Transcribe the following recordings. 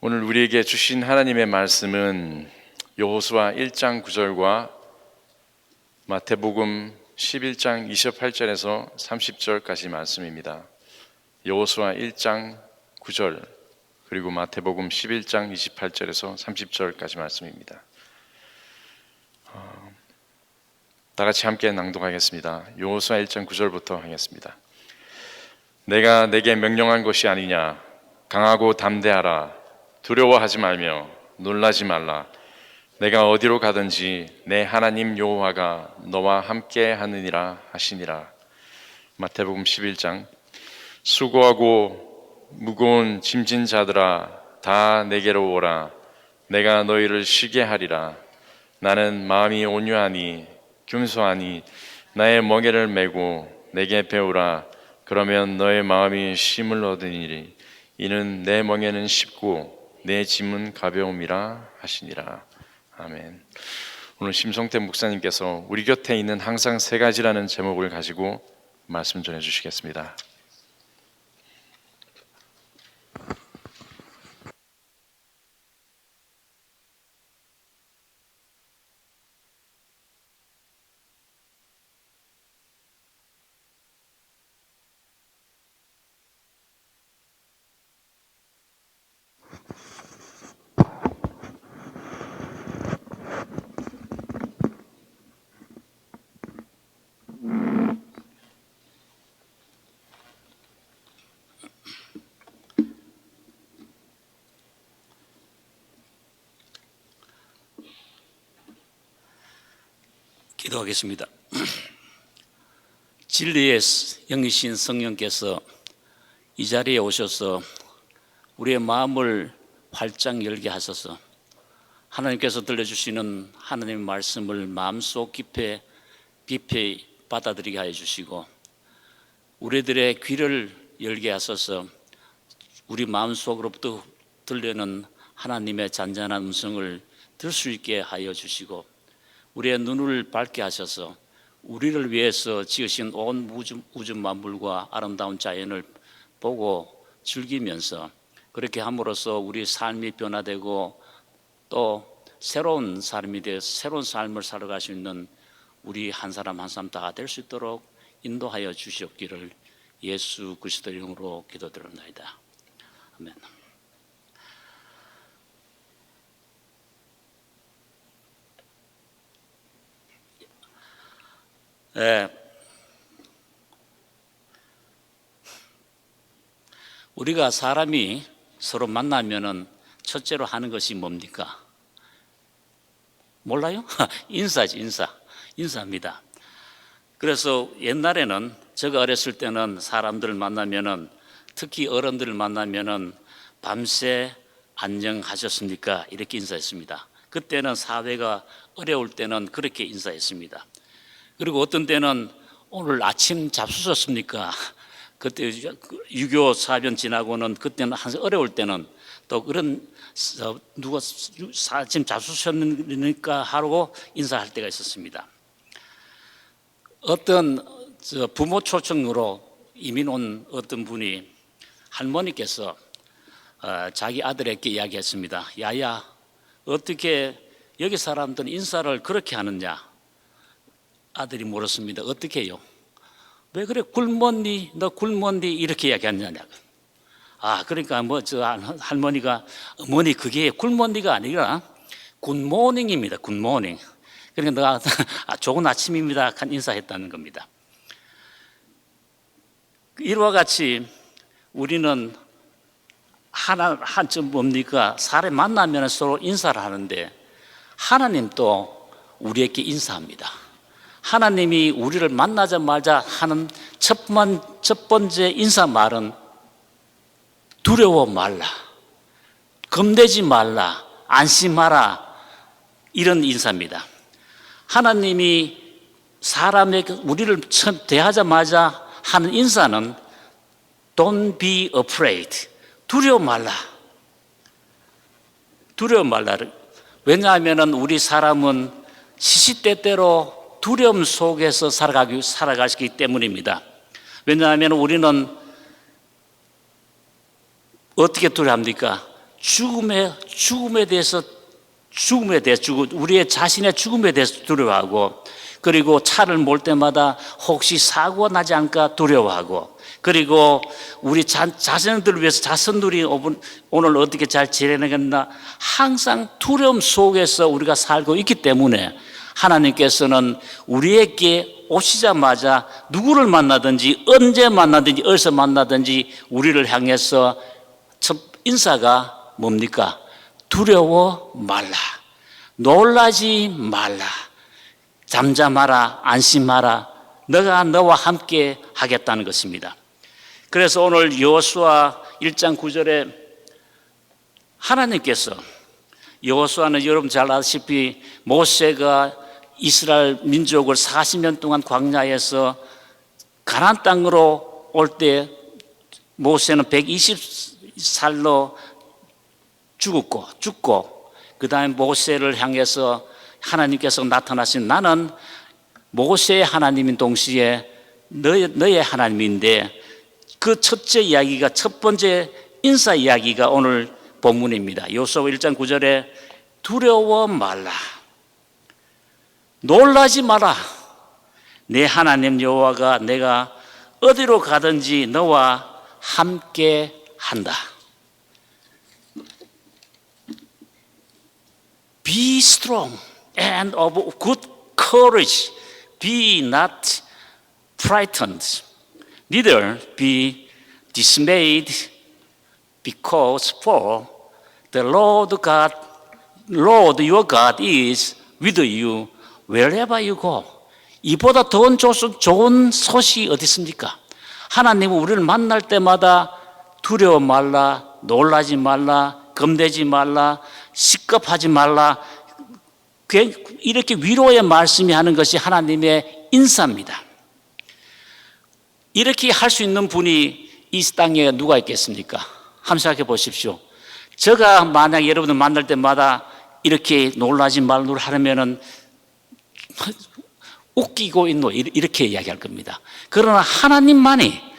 오늘 우리에게 주신 하나님의 말씀은 여호수아 1장 9절과 마태복음 11장 28절에서 30절까지 말씀입니다. 여호수아 1장 9절 그리고 마태복음 11장 28절에서 30절까지 말씀입니다. 다 같이 함께 낭독하겠습니다. 여호수아 1장 9절부터 하겠습니다. 내가 내게 명령한 것이 아니냐. 강하고 담대하라. 두려워하지 말며 놀라지 말라. 내가 어디로 가든지 내 하나님 여호와가 너와 함께 하느니라 하시니라. 마태복음 11장 수고하고 무거운 짐진 자들아 다 내게로 오라. 내가 너희를 쉬게 하리라. 나는 마음이 온유하니 겸손하니 나의 멍에를 메고 내게 배우라. 그러면 너의 마음이 쉼을 얻으리니 이는 내 멍에는 쉽고 내 짐은 가벼움이라 하시니라. 아멘. 오늘 심성태 목사님께서 우리 곁에 있는 항상 세 가지라는 제목을 가지고 말씀 전해 주시겠습니다. 기도하겠습니다. 진리의 영이신 성령께서 이 자리에 오셔서 우리의 마음을 활짝 열게 하셔서 하나님께서 들려주시는 하나님의 말씀을 마음속 깊이 받아들이게 하여 주시고 우리들의 귀를 열게 하셔서 우리 마음속으로부터 들리는 하나님의 잔잔한 음성을 들을 수 있게 하여 주시고 우리의 눈을 밝게 하셔서 우리를 위해서 지으신 온 우주 만물과 아름다운 자연을 보고 즐기면서 그렇게 함으로써 우리 삶이 변화되고 또 새로운 삶이 되어 새로운 삶을 살아갈 수 있는 우리 한 사람 한 사람 다 될 수 있도록 인도하여 주시옵기를 예수 그리스도의 이름으로 기도드립니다. 아멘. 우리가 사람이 서로 만나면은 첫째로 하는 것이 뭡니까? 몰라요? 인사입니다. 그래서 옛날에는 제가 어렸을 때는 사람들을 만나면은 특히 어른들을 만나면은 밤새 안녕하셨습니까? 이렇게 인사했습니다. 그때는 사회가 어려울 때는 그렇게 인사했습니다. 그리고 어떤 때는 오늘 아침 잡수셨습니까? 그때 유교 사변 지나고는 그때는 항상 어려울 때는 또 그런 누가 아침 잡수셨습니까? 하고 인사할 때가 있었습니다. 어떤 부모 초청으로 이민 온 어떤 분이 할머니께서 자기 아들에게 이야기했습니다. 야야, 어떻게 여기 사람들은 인사를 그렇게 하느냐? 아들이 물었습니다. 어떻게 해요? 왜 그래 굶었니? 너 굶었니? 이렇게 이야기하느냐. 그러니까 할머니가 어머니 그게 굶었니가 아니라 굿모닝입니다. 굿모닝. 그러니까 너가 좋은 아침입니다. 한 인사했다는 겁니다. 이와 같이 우리는 한점 뭡니까? 사람 만나면 서로 인사를 하는데 하나님도 우리에게 인사합니다. 하나님이 우리를 만나자마자 하는 첫 번째 인사 말은 두려워 말라, 겁내지 말라, 안심하라 이런 인사입니다. 하나님이 사람에게 우리를 처음 대하자마자 하는 인사는 Don't be afraid, 두려워 말라. 왜냐하면 우리 사람은 시시때때로 두려움 속에서 살아가기 때문입니다. 왜냐하면 우리는 어떻게 두려워합니까? 죽음에 대해서 우리의 자신의 죽음에 대해서 두려워하고, 그리고 차를 몰 때마다 혹시 사고가 나지 않을까 두려워하고, 그리고 우리 자신들을 위해서 자손들이 오늘 어떻게 잘 지내겠나 항상 두려움 속에서 우리가 살고 있기 때문에 하나님께서는 우리에게 오시자마자 누구를 만나든지 언제 만나든지 어디서 만나든지 우리를 향해서 첫 인사가 뭡니까? 두려워 말라, 놀라지 말라, 잠잠하라, 안심하라, 너가 너와 함께 하겠다는 것입니다. 그래서 오늘 여호수아 1장 9절에 하나님께서, 여호수아는 여러분 잘 아시다시피 모세가 이스라엘 민족을 40년 동안 광야에서 가나안 땅으로 올 때 모세는 120살로 죽고 그 다음에 모세를 향해서 하나님께서 나타나신, 나는 모세의 하나님인 동시에 너의 하나님인데, 그 첫째 이야기가, 첫 번째 인사 이야기가 오늘 본문입니다. 여호수아 1장 9절에 두려워 말라, 놀라지 마라, 내 하나님 여호와가 내가 어디로 가든지 너와 함께 한다. Be strong and of good courage. Be not frightened, neither be dismayed, because for the Lord your God is with you wherever you go. 이보다 더 좋은 소식이 어디 있습니까? 하나님은 우리를 만날 때마다 두려워 말라, 놀라지 말라, 겁내지 말라, 시급하지 말라, 이렇게 위로의 말씀이 하는 것이 하나님의 인사입니다. 이렇게 할 수 있는 분이 이 땅에 누가 있겠습니까? 한번 생각해 보십시오. 제가 만약 여러분을 만날 때마다 이렇게 놀라지 말라 하면은 웃기고 있노 이렇게 이야기할 겁니다. 그러나 하나님만이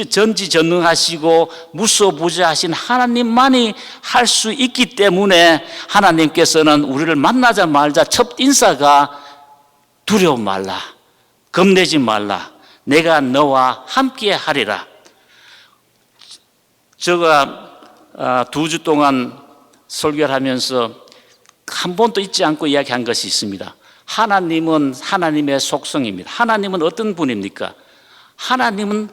전지전능하시고 무소부재하신 하나님만이 할 수 있기 때문에 하나님께서는 우리를 만나자마자 첫 인사가 두려워 말라, 겁내지 말라, 내가 너와 함께 하리라. 제가 2주 동안 설교를 하면서 한 번도 잊지 않고 이야기한 것이 있습니다. 하나님은 하나님의 속성입니다. 하나님은 어떤 분입니까? 하나님은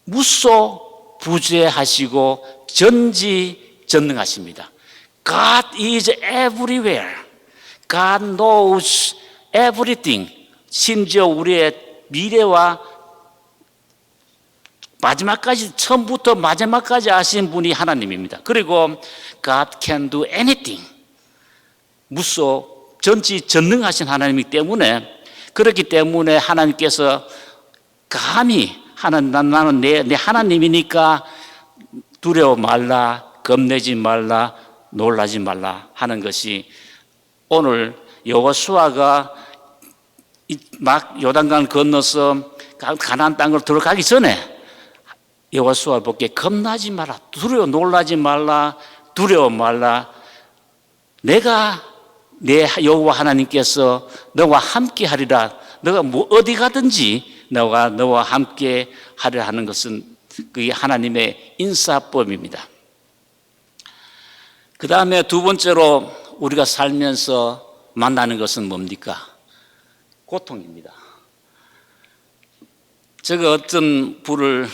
무소부재하시고 전지전능하십니다. God is everywhere. God knows everything. 심지어 우리의 미래와 마지막까지, 처음부터 마지막까지 아신 분이 하나님입니다. 그리고 God can do anything. 전지전능하신 하나님이기 때문에, 그렇기 때문에 하나님께서 감히 나는 내 하나님이니까 두려워 말라, 겁내지 말라, 놀라지 말라 하는 것이, 오늘 여호수아가 막 요단강을 건너서 가나안 땅으로 들어가기 전에 여호수아 보게 겁나지 마라, 놀라지 말라, 두려워 말라, 내가 내 여호와 하나님께서 너와 함께 하리라. 너가 어디 가든지 너와 함께 하리라 하는 것은 그게 하나님의 인사법입니다. 그 다음에 두 번째로 우리가 살면서 만나는 것은 뭡니까? 고통입니다. 제가 어떤 분을,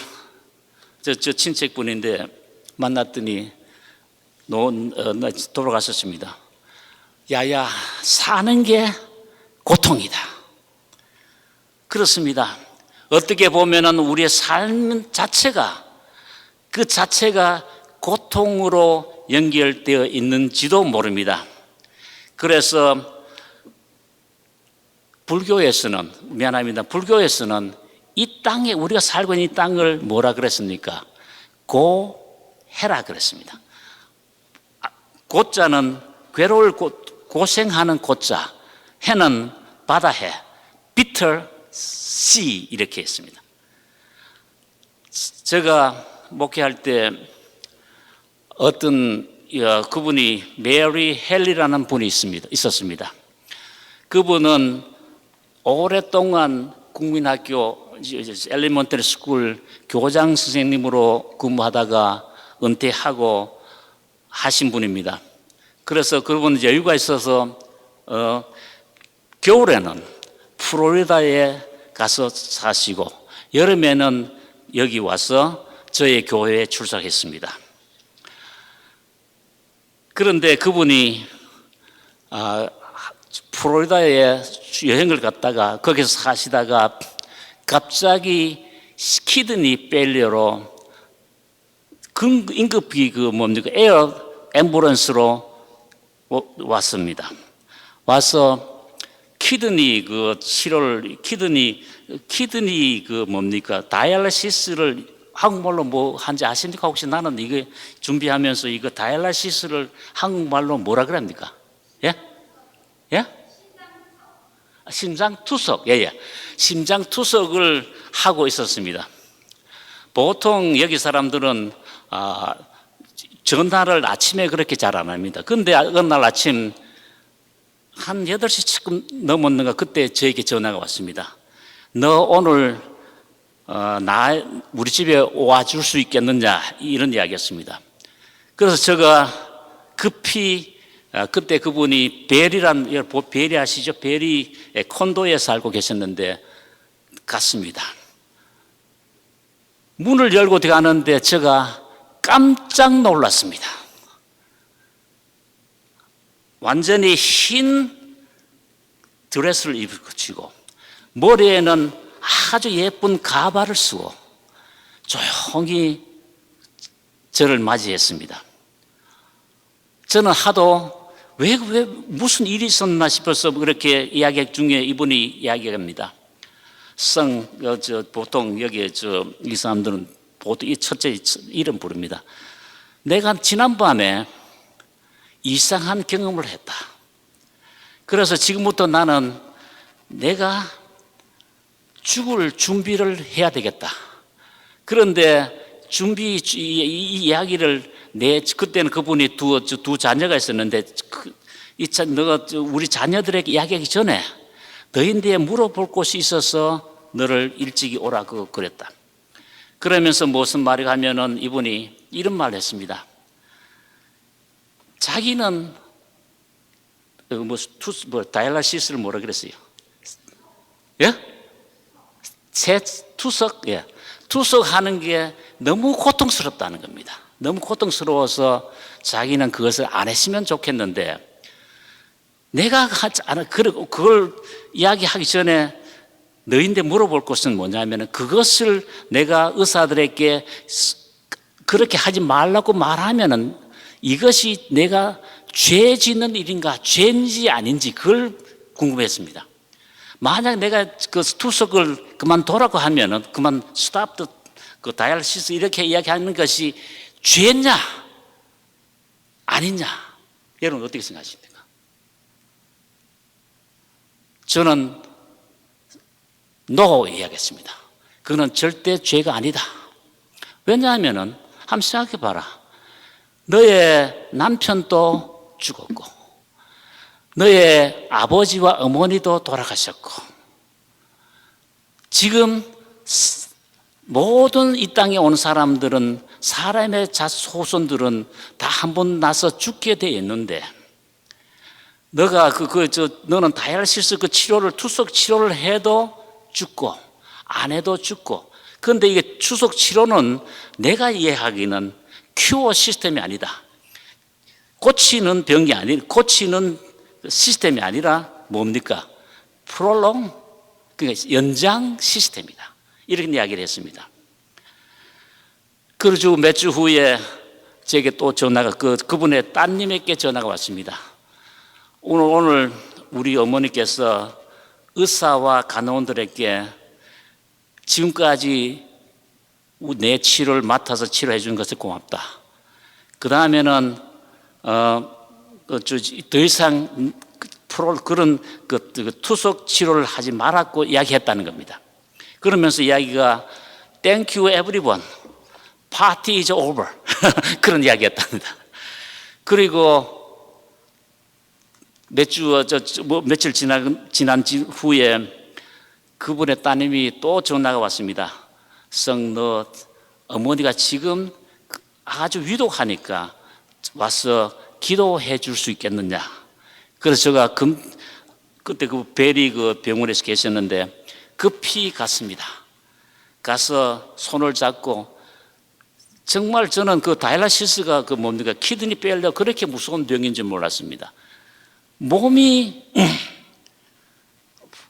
저 친척분인데 만났더니 돌아가셨습니다. 야야, 사는 게 고통이다. 그렇습니다. 어떻게 보면은 우리의 삶 자체가, 그 자체가 고통으로 연결되어 있는지도 모릅니다. 그래서 불교에서는 이 땅에, 우리가 살고 있는 이 땅을 뭐라 그랬습니까? 고해라 그랬습니다. 고자는 괴로울 고생하는 고자, 해는 바다해, bitter sea 이렇게 했습니다. 제가 목회할 때 그분이 메리 헬리라는 분이 있었습니다. 그분은 오랫동안 국민학교 엘리먼터리 스쿨 교장 선생님으로 근무하다가 은퇴하고 하신 분입니다. 그래서 그분은 여유가 있어서 겨울에는 플로리다에 가서 사시고 여름에는 여기 와서 저희 교회에 출석했습니다. 그런데 그분이 플로리다에 여행을 갔다가 거기서 사시다가 갑자기 키드니 페일리어로 응급기 에어 앰뷸런스로 왔습니다. 와서 키드니 다이알리시스를 한국말로 뭐 한지 아십니까? 혹시 나는 이거 준비하면서 이거 다이알리시스를 한국말로 뭐라 그럽니까? 예? 예? 심장 투석. 예. 심장 투석을 하고 있었습니다. 보통 여기 사람들은 전화를 아침에 그렇게 잘 안 합니다. 근데 어느 날 아침 한 8시 조금 넘었는가 그때 저에게 전화가 왔습니다. 너 오늘 우리 집에 와줄 수 있겠느냐 이런 이야기였습니다. 그래서 제가 급히 그때 그분이 베리 아시죠? 베리 콘도에 살고 계셨는데 갔습니다. 문을 열고 들어가는데 제가 깜짝 놀랐습니다. 완전히 흰 드레스를 입고 머리에는 아주 예쁜 가발을 쓰고 조용히 저를 맞이했습니다. 저는 하도 왜 무슨 일이 있었나 싶어서 그렇게 이야기 중에 이분이 이야기합니다. 보통 여기 이 사람들은 보통 이 첫째 이름 부릅니다. 내가 지난밤에 이상한 경험을 했다. 그래서 지금부터 나는 내가 죽을 준비를 해야 되겠다. 그런데 이 이야기를 그때는 그분이 두 자녀가 있었는데 너가 우리 자녀들에게 이야기하기 전에 너희한테 물어볼 곳이 있어서 너를 일찍이 오라고 그랬다. 그러면서 무슨 말이 하면은 이분이 이런 말을 했습니다. 자기는 다이알리시스를 뭐라 그랬어요? 예? 투석? 예. 투석하는 게 너무 고통스럽다는 겁니다. 너무 고통스러워서 자기는 그것을 안 했으면 좋겠는데 내가 그걸 이야기하기 전에 너희한테 물어볼 것은 뭐냐면 그것을 내가 의사들에게 그렇게 하지 말라고 말하면은 이것이 내가 죄 짓는 일인가 죄인지 아닌지 그걸 궁금했습니다. 만약 내가 그 투석을 그만두라고 하면은 그만 스탑 그 다이알리시스 이렇게 이야기하는 것이 죄냐 아니냐 여러분 어떻게 생각하십니까? 저는 노 이야기했습니다. 그는 절대 죄가 아니다. 왜냐하면은 한번 생각해 봐라. 너의 남편도 죽었고 너의 아버지와 어머니도 돌아가셨고 지금 모든 이 땅에 온 사람들은 사람의 자손들은 다 한 번 나서 죽게 돼 있는데 너가 너는 다이알리시스 투석 치료를 해도 죽고 안 해도 죽고 그런데 이게 투석 치료는 내가 이해하기는 큐어 시스템이 아니다. 고치는 시스템이 아니라 뭡니까? 프롤롱, 그러니까 연장 시스템이다. 이렇게 이야기를 했습니다. 그리고 몇 주 후에 제게 또 전화가 그분의 따님에게 전화가 왔습니다. 오늘 우리 어머니께서 의사와 간호원들에게 지금까지 내 치료를 맡아서 치료해 준 것을 고맙다. 그 다음에는 더 이상 그런 투석 치료를 하지 말았고 이야기했다는 겁니다. 그러면서 이야기가 Thank you everyone. Party is over. 그런 이야기였답니다. 그리고 며칠 지난 후에 그분의 따님이 또 전화가 왔습니다. 너 어머니가 지금 아주 위독하니까 와서 기도해 줄 수 있겠느냐. 그래서 제가 그때 그 베리 그 병원에서 계셨는데 급히 갔습니다. 가서 손을 잡고, 정말 저는 그 다이라시스가 그 뭡니까, 키드니 페일리어 그렇게 무서운 병인지 몰랐습니다. 몸이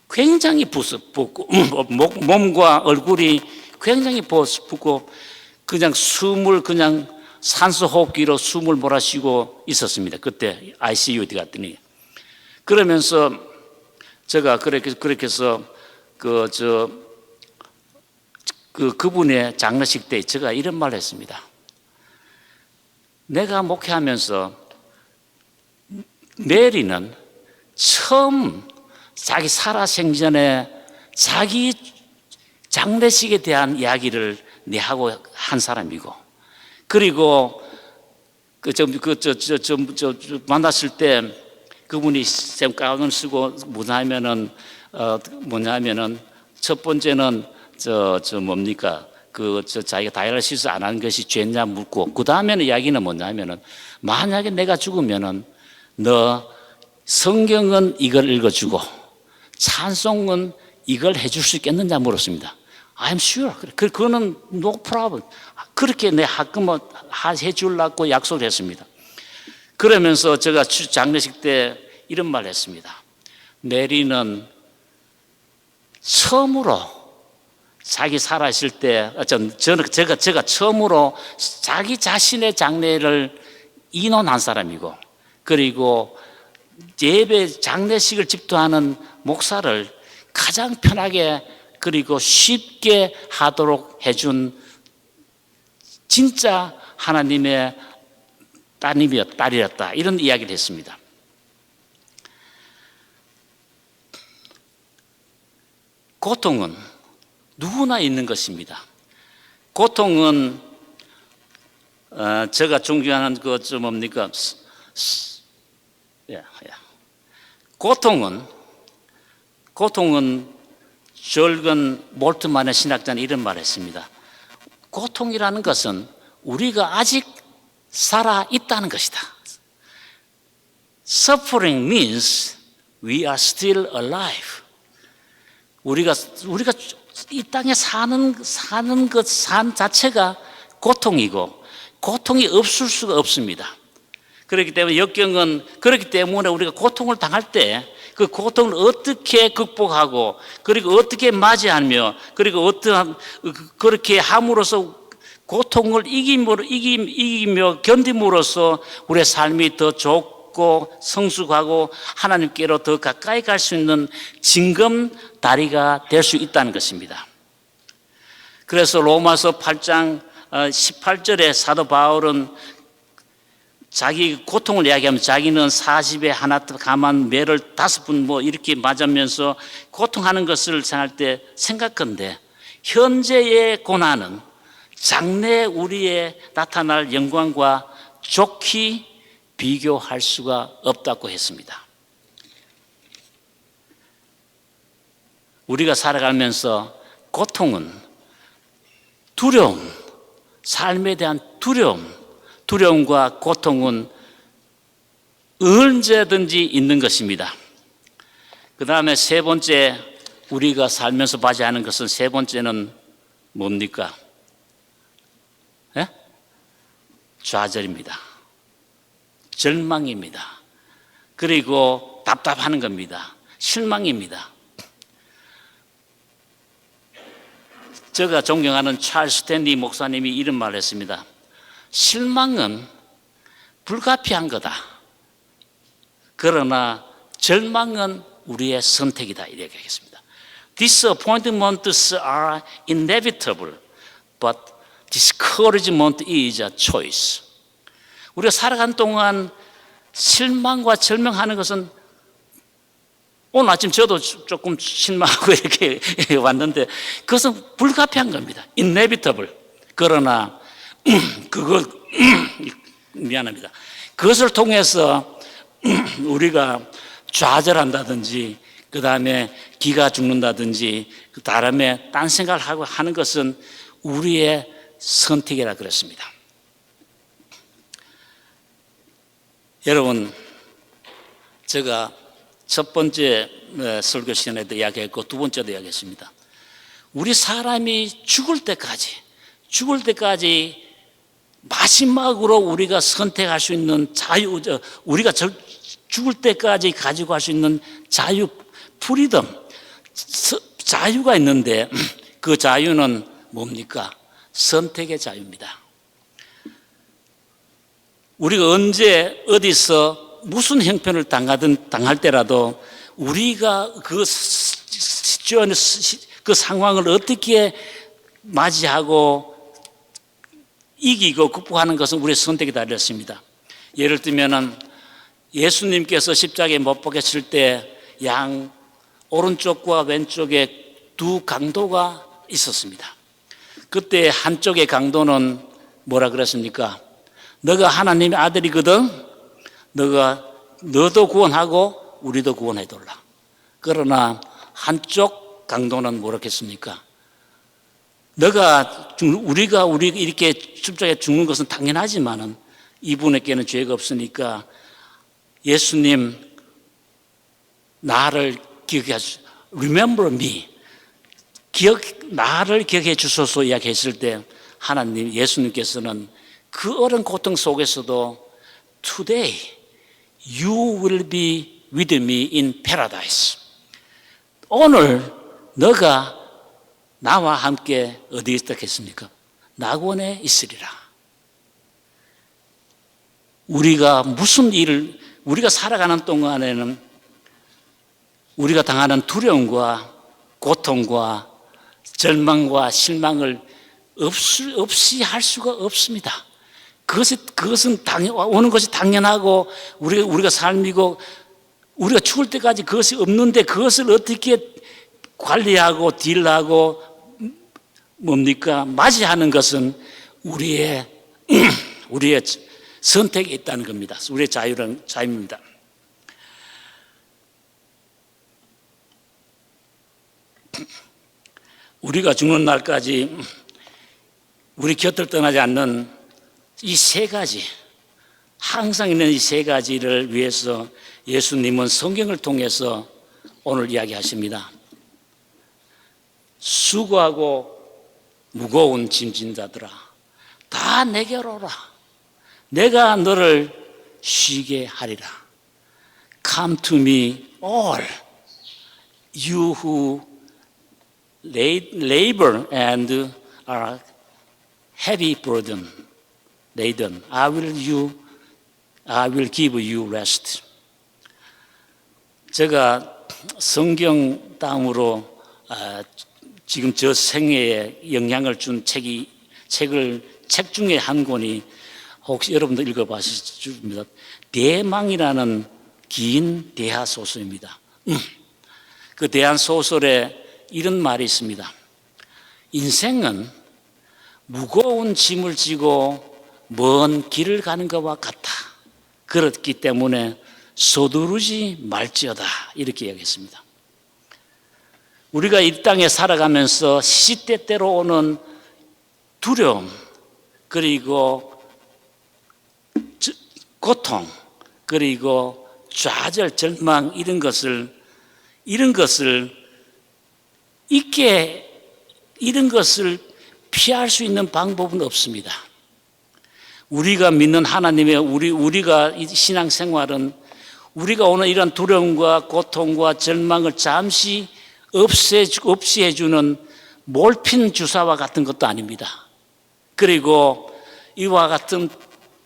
굉장히 붓고 몸과 얼굴이 굉장히 붓고 그냥 그냥 산소 호흡기로 숨을 몰아쉬고 있었습니다. 그때 ICU 갔더니. 그러면서 제가 그렇게 해서 그분의 장례식 때 제가 이런 말을 했습니다. 내가 목회하면서 메리는 처음 자기 살아생전에 자기 장례식에 대한 이야기를 내하고 한 사람이고, 그리고 만났을 때 그분이 가운을 쓰고 뭐냐면은 첫 번째는 자기가 다이아리시스 안 한 것이 죄냐 묻고, 그 다음에는 이야기는 뭐냐면은 만약에 내가 죽으면은 너 성경은 이걸 읽어주고 찬송은 이걸 해줄 수 있겠느냐 물었습니다. I'm sure. 그거는 no problem. 그렇게 내 학금 해주려고 약속을 했습니다. 그러면서 제가 장례식 때 이런 말을 했습니다. 메리는 처음으로 자기 살아있을 때, 제가 처음으로 자기 자신의 장례를 인원한 사람이고, 그리고 예배 장례식을 집도하는 목사를 가장 편하게 그리고 쉽게 하도록 해준 진짜 하나님의 딸이었다, 이런 이야기를 했습니다. 고통은 누구나 있는 것입니다. 고통은 제가 존경하는 고통은 절건 몰트만의 신학자는 이런 말을 했습니다. 고통이라는 것은 우리가 아직 살아 있다는 것이다. Suffering means we are still alive. 우리가 이 땅에 사는 것 자체가 고통이고, 고통이 없을 수가 없습니다. 그렇기 때문에 역경은, 그렇기 때문에 우리가 고통을 당할 때 그 고통을 어떻게 극복하고, 그리고 어떻게 맞이하며, 그리고 그렇게 함으로써 고통을 이기며 견딤으로써 우리의 삶이 더 좋고 성숙하고 하나님께로 더 가까이 갈 수 있는 징검다리가 될 수 있다는 것입니다. 그래서 로마서 8장 18절에 사도 바울은 자기 고통을 이야기하면 자기는 40에 하나 가만 매를 5번 이렇게 맞으면서 고통하는 것을 생각할 때 생각한데, 현재의 고난은 장래 우리의 나타날 영광과 좋게 비교할 수가 없다고 했습니다. 우리가 살아가면서 고통은 두려움, 삶에 대한 두려움과 고통은 언제든지 있는 것입니다. 그 다음에 세 번째, 우리가 살면서 맞이하는 것은, 세 번째는 뭡니까? 좌절입니다. 절망입니다. 그리고 답답하는 겁니다. 실망입니다. 제가 존경하는 찰스 스탠리 목사님이 이런 말을 했습니다. 실망은 불가피한 거다. 그러나 절망은 우리의 선택이다, 이렇게 하겠습니다. Disappointments are inevitable, but discouragement is a choice. 우리가 살아가는 동안 실망과 절망하는 것은, 오늘 아침 저도 조금 실망하고 이렇게 왔는데 그것은 불가피한 겁니다. Inevitable. 그러나 그걸 미안합니다. 그것을 통해서 우리가 좌절한다든지 그 다음에 기가 죽는다든지 그 다음에 딴 생각을 하고 하는 것은 우리의 선택이라 그랬습니다. 여러분, 제가 첫 번째 설교 시간에도 이야기했고 두 번째도 이야기했습니다. 우리 사람이 죽을 때까지 마지막으로 우리가 선택할 수 있는 자유, 우리가 죽을 때까지 가지고 갈 수 있는 자유, 프리덤, 자유가 있는데 그 자유는 뭡니까? 선택의 자유입니다. 우리가 언제 어디서 무슨 형편을 당할 때라도 우리가 그 상황을 어떻게 맞이하고 이기고 극복하는 것은 우리의 선택이 달렸습니다. 예를 들면 예수님께서 십자가에 못 박히실 때 양 오른쪽과 왼쪽에 두 강도가 있었습니다. 그때 한쪽의 강도는 뭐라 그랬습니까? 너가 하나님의 아들이거든. 너도 구원하고 우리도 구원해달라. 그러나 한쪽 강도는 뭐라 했습니까? 우리가 이렇게 십자가에 죽는 것은 당연하지만은 이분에게는 죄가 없으니까 예수님 나를 기억해 주소서. Remember me. 나를 기억해 주소서 이야기했을 때 하나님, 예수님께서는 그 어려운 고통 속에서도 Today you will be with me in paradise. 오늘 너가 나와 함께 어디에 있겠습니까? 낙원에 있으리라. 우리가 우리가 살아가는 동안에는 우리가 당하는 두려움과 고통과 절망과 실망을 없이 할 수가 없습니다. 그것은 오는 것이 당연하고 우리가 삶이고 우리가 죽을 때까지 그것이 없는데 그것을 어떻게 관리하고 딜하고 맞이하는 것은 우리의 선택이 있다는 겁니다. 우리의 자유입니다. 우리가 죽는 날까지 우리 곁을 떠나지 않는 이 세 가지, 항상 있는 이 세 가지를 위해서 예수님은 성경을 통해서 오늘 이야기하십니다. 수고하고 무거운 짐진 자들아, 다 내게로 오라. 내가 너를 쉬게 하리라. Come to me all, you who labor and are heavy burden laden. I will give you rest. 제가 성경 다음으로 지금 저 생애에 영향을 준 책 중에 한 권이 혹시 여러분들 읽어보셨습니다. 대망이라는 긴 대하 소설입니다. 그 대한 소설에 이런 말이 있습니다. 인생은 무거운 짐을 지고 먼 길을 가는 것과 같다. 그렇기 때문에 서두르지 말지어다. 이렇게 이야기했습니다. 우리가 이 땅에 살아가면서 시시때때로 오는 두려움, 그리고 고통, 그리고 좌절, 절망 이런 것을 피할 수 있는 방법은 없습니다. 우리가 믿는 하나님의 우리가 신앙생활은 우리가 오늘 이런 두려움과 고통과 절망을 잠시 없이 해주는 몰핀 주사와 같은 것도 아닙니다. 그리고 이와 같은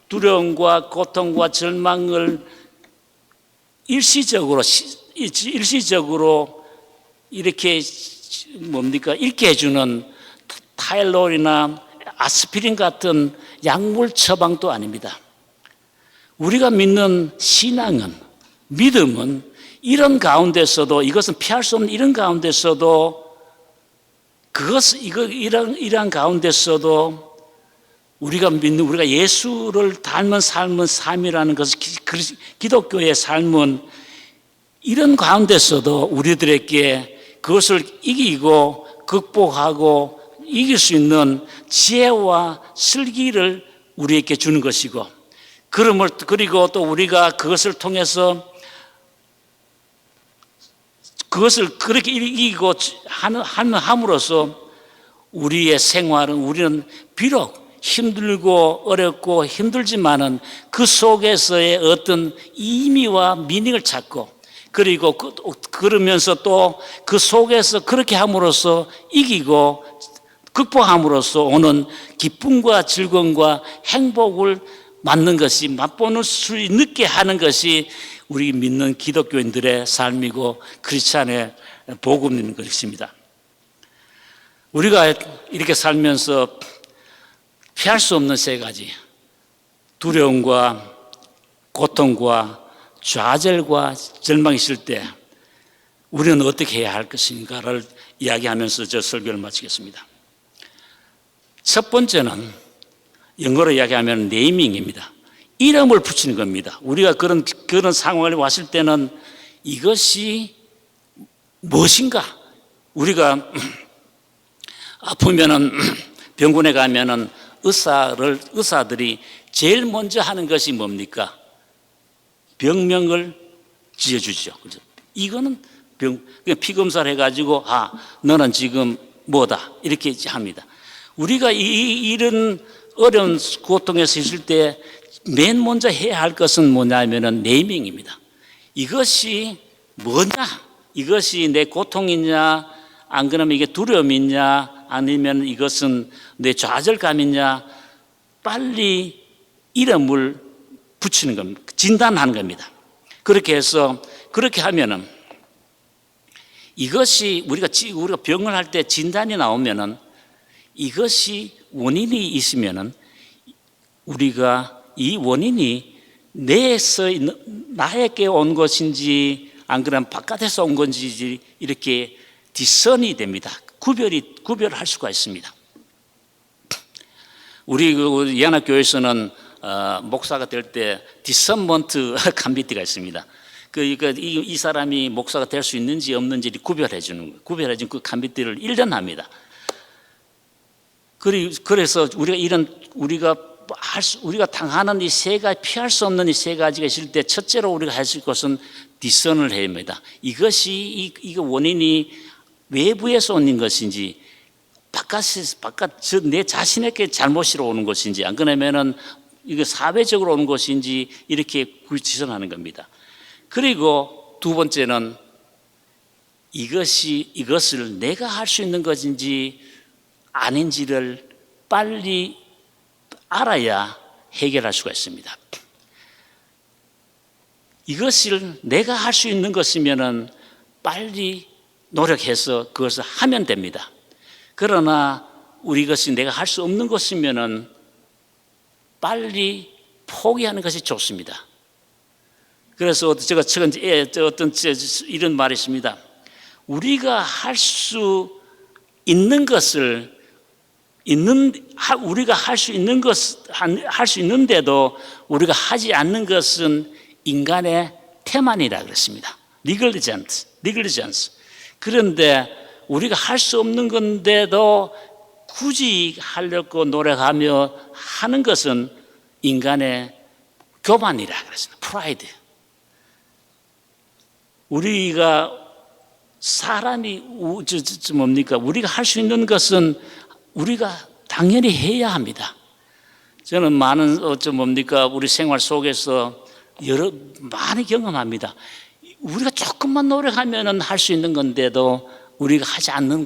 두려움과 고통과 절망을 일시적으로 이렇게 읽게 해주는 타일롤이나 아스피린 같은 약물 처방도 아닙니다. 우리가 믿는 신앙은, 믿음은 이런 가운데서도, 이것은 피할 수 없는 이런 가운데서도, 이러한 가운데서도 우리가 예수를 닮은 삶이라는 것은 기독교의 삶은 이런 가운데서도 우리들에게 그것을 이기고 극복하고 이길 수 있는 지혜와 슬기를 우리에게 주는 것이고, 그리고 또 우리가 그것을 통해서 그것을 그렇게 이기고 함으로써 우리의 생활은, 우리는 비록 힘들고 어렵고 힘들지만은 그 속에서의 어떤 의미와 미닝을 찾고, 그리고 그러면서 또 그 속에서 그렇게 함으로써 이기고 극복함으로써 오는 기쁨과 즐거움과 행복을 맞는 것이, 맛보는 수 있게 하는 것이 우리 믿는 기독교인들의 삶이고 크리스찬의 복음인 것입니다. 우리가 이렇게 살면서 피할 수 없는 세 가지, 두려움과 고통과 좌절과 절망이 있을 때 우리는 어떻게 해야 할 것인가를 이야기하면서 저 설교를 마치겠습니다. 첫 번째는 영어로 이야기하면 네이밍입니다. 이름을 붙이는 겁니다. 우리가 그런 상황에 왔을 때는 이것이 무엇인가? 우리가 아프면은 병원에 가면은 의사들이 제일 먼저 하는 것이 뭡니까? 병명을 지어주죠. 이거는 피 검사를 해가지고 너는 지금 뭐다 이렇게 합니다. 우리가 이런 어려운 고통에서 있을 때 맨 먼저 해야 할 것은 뭐냐면은 네이밍입니다. 이것이 뭐냐? 이것이 내 고통이냐? 안 그러면 이게 두려움이냐? 아니면 이것은 내 좌절감이냐? 빨리 이름을 붙이는 겁니다. 진단하는 겁니다. 그렇게 해서 그렇게 하면은 이것이 우리가 병을 할 때 진단이 나오면은 이것이 원인이 있으면은 우리가 이 원인이 내에서 나에게 온 것인지 안 그러면 바깥에서 온 건지 이렇게 디선이 됩니다. 구별할 수가 있습니다. 우리 연합교회에서는 목사가 될 때 디선먼트 감비티가 있습니다. 이 사람이 목사가 될 수 있는지 없는지를 구별해주는 그 감비티를 1년 합니다. 그래서 우리가 당하는 이 세 가지, 피할 수 없는 이 세 가지가 있을 때 첫째로 우리가 할 수 있는 것은 디선을 해야 합니다. 이것이 이거 원인이 외부에서 오는 것인지 내 자신에게 잘못으로 오는 것인지 안 그러면은 이거 사회적으로 오는 것인지 이렇게 지선하는 겁니다. 그리고 두 번째는 이것을 내가 할 수 있는 것인지 아닌지를 빨리 알아야 해결할 수가 있습니다. 이것을 내가 할 수 있는 것이면은 빨리 노력해서 그것을 하면 됩니다. 그러나 이것이 내가 할 수 없는 것이면은 빨리 포기하는 것이 좋습니다. 그래서 제가 어떤 이런 말이 있습니다. 우리가 할 수 있는 것을 우리가 할 수 있는데도 우리가 하지 않는 것은 인간의 태만이라 그랬습니다. 니글리전스. 그런데 우리가 할 수 없는 건데도 굳이 하려고 노력하며 하는 것은 인간의 교만이라 그랬습니다. 프라이드. 우리가 사람이 뭡니까? 우리가 할 수 있는 것은 우리가 당연히 해야 합니다. 저는 많은 우리 생활 속에서 많이 경험합니다. 우리가 조금만 노력하면 할 수 있는 건데도 우리가 하지 않는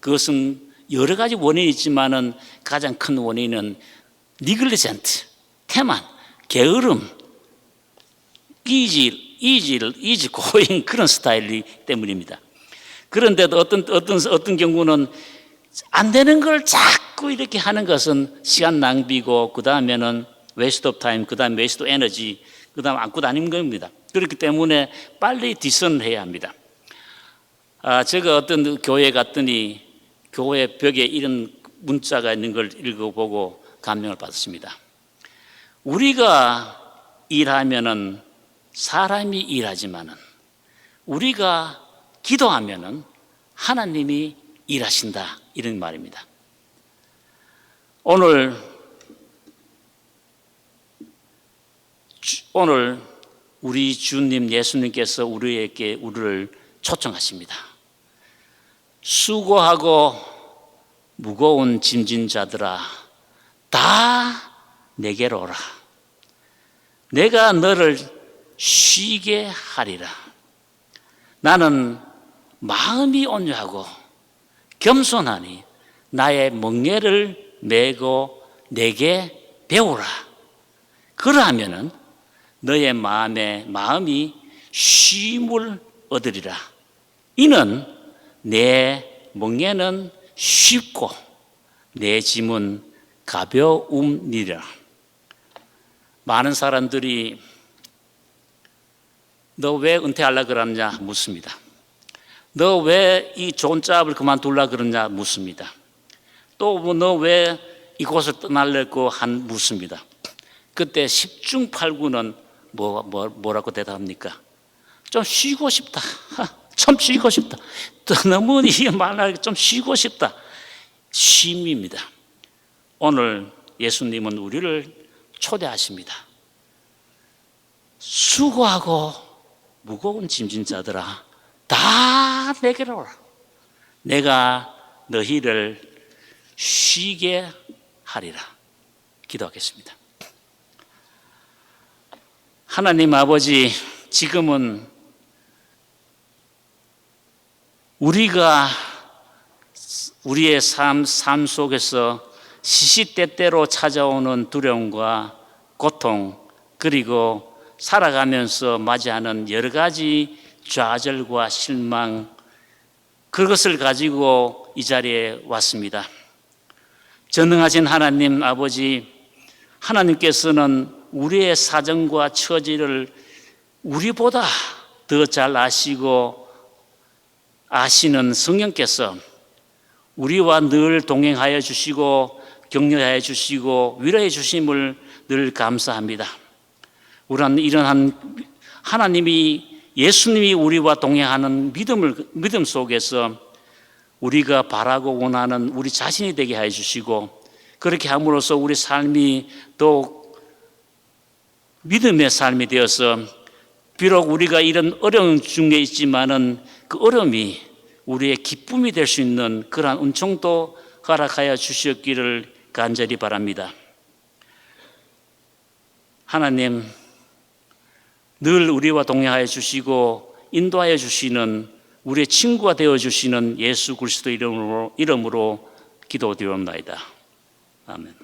그것은 여러 가지 원인이 있지만은 가장 큰 원인은 니글리전트, 태만, 게으름, 이지 고잉 그런 스타일 때문입니다. 그런데도 어떤 경우는 안 되는 걸 자꾸 이렇게 하는 것은 시간 낭비고, 그 다음에는 waste of time, 그 다음에 waste of energy, 그 다음에 안고 다니는 겁니다. 그렇기 때문에 빨리 디선을 해야 합니다. 제가 어떤 교회에 갔더니 교회 벽에 이런 문자가 있는 걸 읽어보고 감명을 받았습니다. 우리가 일하면은 사람이 일하지만은 우리가 기도하면은 하나님이 일하신다, 이런 말입니다. 오늘 우리 주님 예수님께서 우리를 초청하십니다. 수고하고 무거운 짐진 자들아, 다 내게로 오라. 내가 너를 쉬게 하리라. 나는 마음이 온유하고 겸손하니 나의 멍에를 메고 내게 배우라. 그러하면은 너의 마음이 쉼을 얻으리라. 이는 내 멍에는 쉽고 내 짐은 가벼움이라. 많은 사람들이 너 왜 은퇴하려고 그러느냐 묻습니다. 너 왜 이 좋은 잡을 그만두려고 그러냐 묻습니다. 또 너 왜 이곳을 떠나려고 묻습니다. 그때 10중 8구는 뭐라고 대답합니까? 좀 쉬고 싶다. 좀 쉬고 싶다. 너무 이게 말하기 좀 쉬고 싶다. 쉼입니다. 오늘 예수님은 우리를 초대하십니다. 수고하고 무거운 짐진 자들아, 다 내게로 오라. 내가 너희를 쉬게 하리라. 기도하겠습니다. 하나님 아버지, 지금은 우리가 우리의 삶 속에서 시시때때로 찾아오는 두려움과 고통, 그리고 살아가면서 맞이하는 여러 가지 좌절과 실망, 그것을 가지고 이 자리에 왔습니다. 전능하신 하나님 아버지, 하나님께서는 우리의 사정과 처지를 우리보다 더 잘 아시는 성령께서 우리와 늘 동행하여 주시고 격려하여 주시고 위로해 주심을 늘 감사합니다. 우리는 이러한 예수님이 우리와 동행하는 믿음 속에서 우리가 바라고 원하는 우리 자신이 되게 하여 주시고, 그렇게 함으로써 우리 삶이 또 믿음의 삶이 되어서, 비록 우리가 이런 어려움 중에 있지만은 그 어려움이 우리의 기쁨이 될 수 있는 그러한 은총도 허락하여 주시었기를 간절히 바랍니다. 하나님, 늘 우리와 동행하여 주시고 인도하여 주시는 우리의 친구가 되어 주시는 예수 그리스도 이름으로 기도드리옵나이다. 아멘.